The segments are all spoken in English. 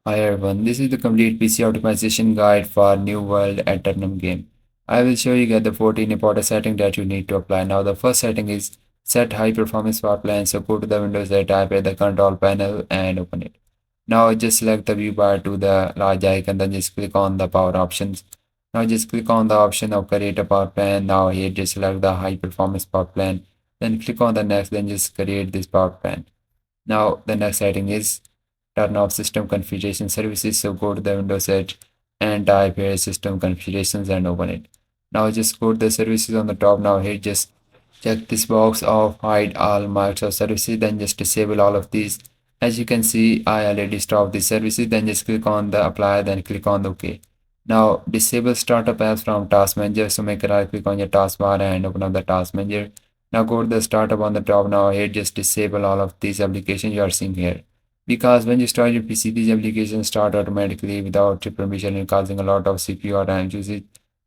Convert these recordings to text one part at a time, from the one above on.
Hi everyone, this is the complete PC optimization guide for new World Aeternum game. I will show you get the 14 important settings that you need to apply. Now the first setting is set high performance power plan. So go to the Windows that type at the control panel and open it. Now just select the view bar to the large icon, then just click on the power options. Now just click on the option of create a power plan. Now here just select the high performance power plan. Then click on the next, then just create this power plan. Now the next setting is turn off system configuration services. So go to the Windows edge and type here system configurations and open it. Now just go to the services on the top. Now here just check this box of hide all Microsoft services, then just disable all of these. As you can see, I already stopped these services. Then just click on the apply, then click on the OK. Now disable startup apps from task manager. So make a right click on your taskbar and open up the task manager. Now go to the startup on the top. Now here just disable all of these applications you are seeing here, because when you start your PC, these applications start automatically without your permission and causing a lot of CPU or RAM usage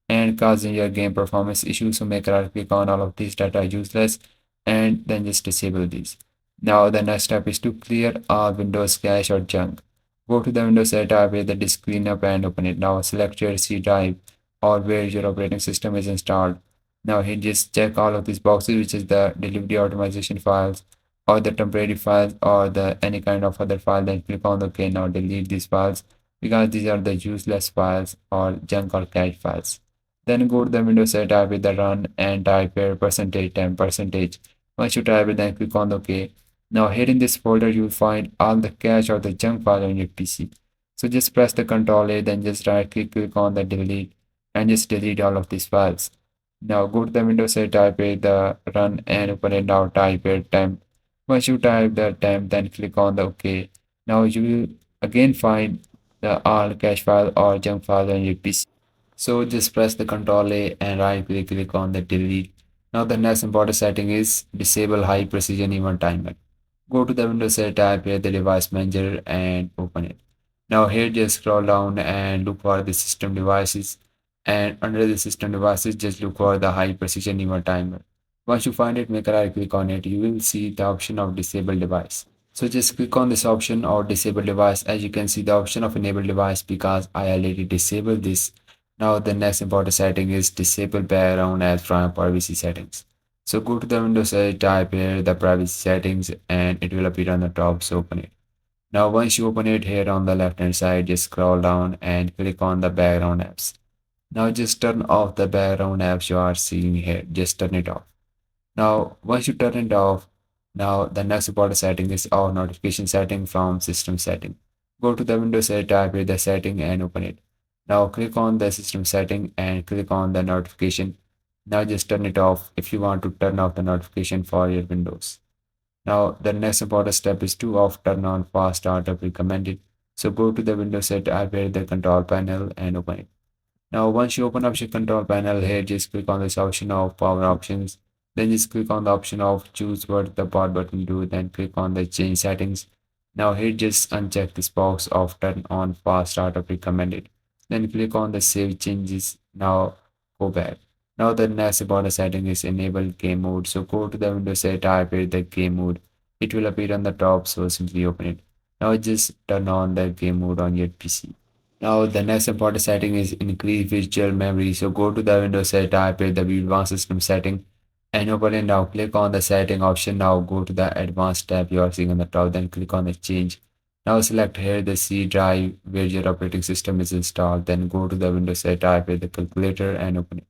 and causing your game performance issues. So make a right click on all of these that are useless and then just disable these. Now the next step is to clear all Windows cache or junk. Go to the Windows setup with the disk cleanup and open it. Now select your C drive or where your operating system is installed. Now here just check all of these boxes, which is the delivery optimization files or the temporary files or the any kind of other file. Then click on the OK. Now delete these files because these are the useless files or junk or cache files. Then go to the Windows setup with the run and type here percentage temp percentage. Once you type it, then click on the OK. Now here in this folder you'll find all the cache or the junk file on your PC. So just press the Ctrl A, then just right click on the delete and just delete all of these files. Now go to the Windows set, type here the run and open it. Now type here temp. Once you type the temp, then click on the OK. Now you will again find the all cache file or junk file on your PC. So just press the Ctrl A and right click on the delete. Now the next important setting is disable high precision event timer. Go to the Windows set, type here the device manager and open it. Now here just scroll down and look for the system devices, and under the system devices just look for the high precision event timer. Once you find it, make a right click on it. You will see the option of disable device. So just click on this option or disable device. As you can see the option of enable device, because I already disabled this. Now the next important setting is disable background apps from privacy settings. So go to the Windows edge, type here the privacy settings and it will appear on the top. So open it. Now once you open it, here on the left hand side just scroll down and click on the background apps. Now just turn off the background apps you are seeing here. Just turn it off. Now once you turn it off, now the next important setting is our notification setting from system setting. Go to the Windows set, type here the setting and open it. Now click on the system setting and click on the notification. Now just turn it off if you want to turn off the notification for your Windows. Now the next important step is to off turn on fast startup recommended. So go to the Windows set, type here the control panel and open it. Now once you open up your control panel, here just click on this option of power options. Then just click on the option of choose what the power button do. Then click on the change settings. Now here just uncheck this box of turn on fast startup recommended. Then click on the save changes. Now go back. Now the next important setting is enable game mode. So go to the Windows set, type here the game mode. It will appear on the top, so simply open it. Now just turn on the game mode on your PC. Now the next important setting is increase virtual memory. So go to the Windows set, type here the advanced system setting and open it. Now click on the setting option. Now go to the advanced tab you are seeing on the top, then click on the change. Now select here the C drive where your operating system is installed. Then go to the Windows set, type here the calculator and open it.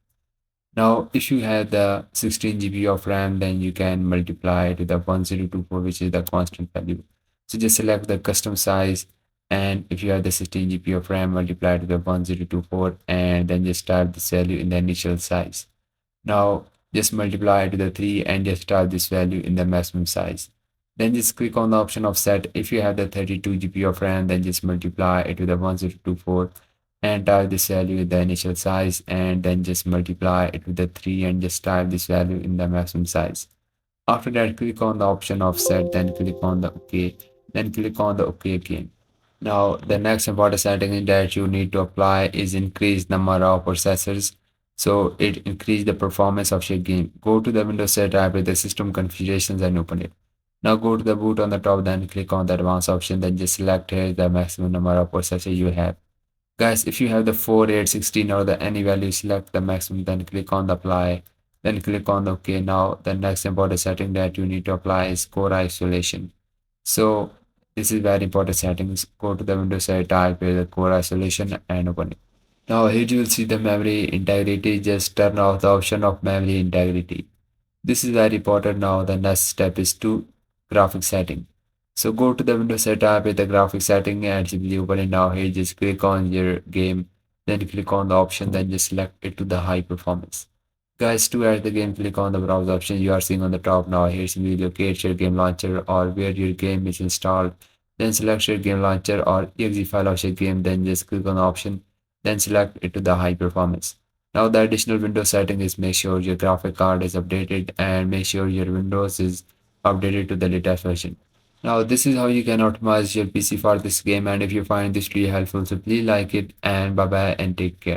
Now if you have the 16 GB of RAM, then you can multiply it to the 1024, which is the constant value. So just select the custom size, and if you have the 16 GB of RAM, multiply to the 1024 and then just type this value in the initial size. Now just multiply to the 3 and just type this value in the maximum size. Then just click on the option of set. If you have the 32 GB of RAM, then just multiply it to the 1024 and type this value in the initial size, and then just multiply it with the 3 and just type this value in the maximum size. After that, click on the option of set, then click on the OK, then click on the OK again. Now the next important setting that you need to apply is increase number of processors, so it increase the performance of your game. Go to the Windows set, type with the system configurations and open it. Now go to the boot on the top, then click on the advanced option, then just select here the maximum number of processor you have. Guys, if you have the 4, 8, 16 or the any value, select the maximum, then click on the apply, then click on the OK. Now the next important setting that you need to apply is core isolation. So this is very important settings. Go to the Windows side, type here the core isolation and open it. Now here you will see the memory integrity. Just turn off the option of memory integrity. This is very important. Now the next step is to graphic setting. So go to the Windows setup with the graphic setting and simply open it. Now here just click on your game, then click on the option, then just select it to the high performance. Guys, to add the game, click on the browse option you are seeing on the top. Now here simply locate your game launcher or where your game is installed. Then select your game launcher or exe file of your game, then just click on the option, then select it to the high performance. Now the additional Windows setting is make sure your graphic card is updated and make sure your Windows is updated to the latest version. Now this is how you can optimize your PC for this game, and if you find this video helpful, so please like it and bye bye and take care.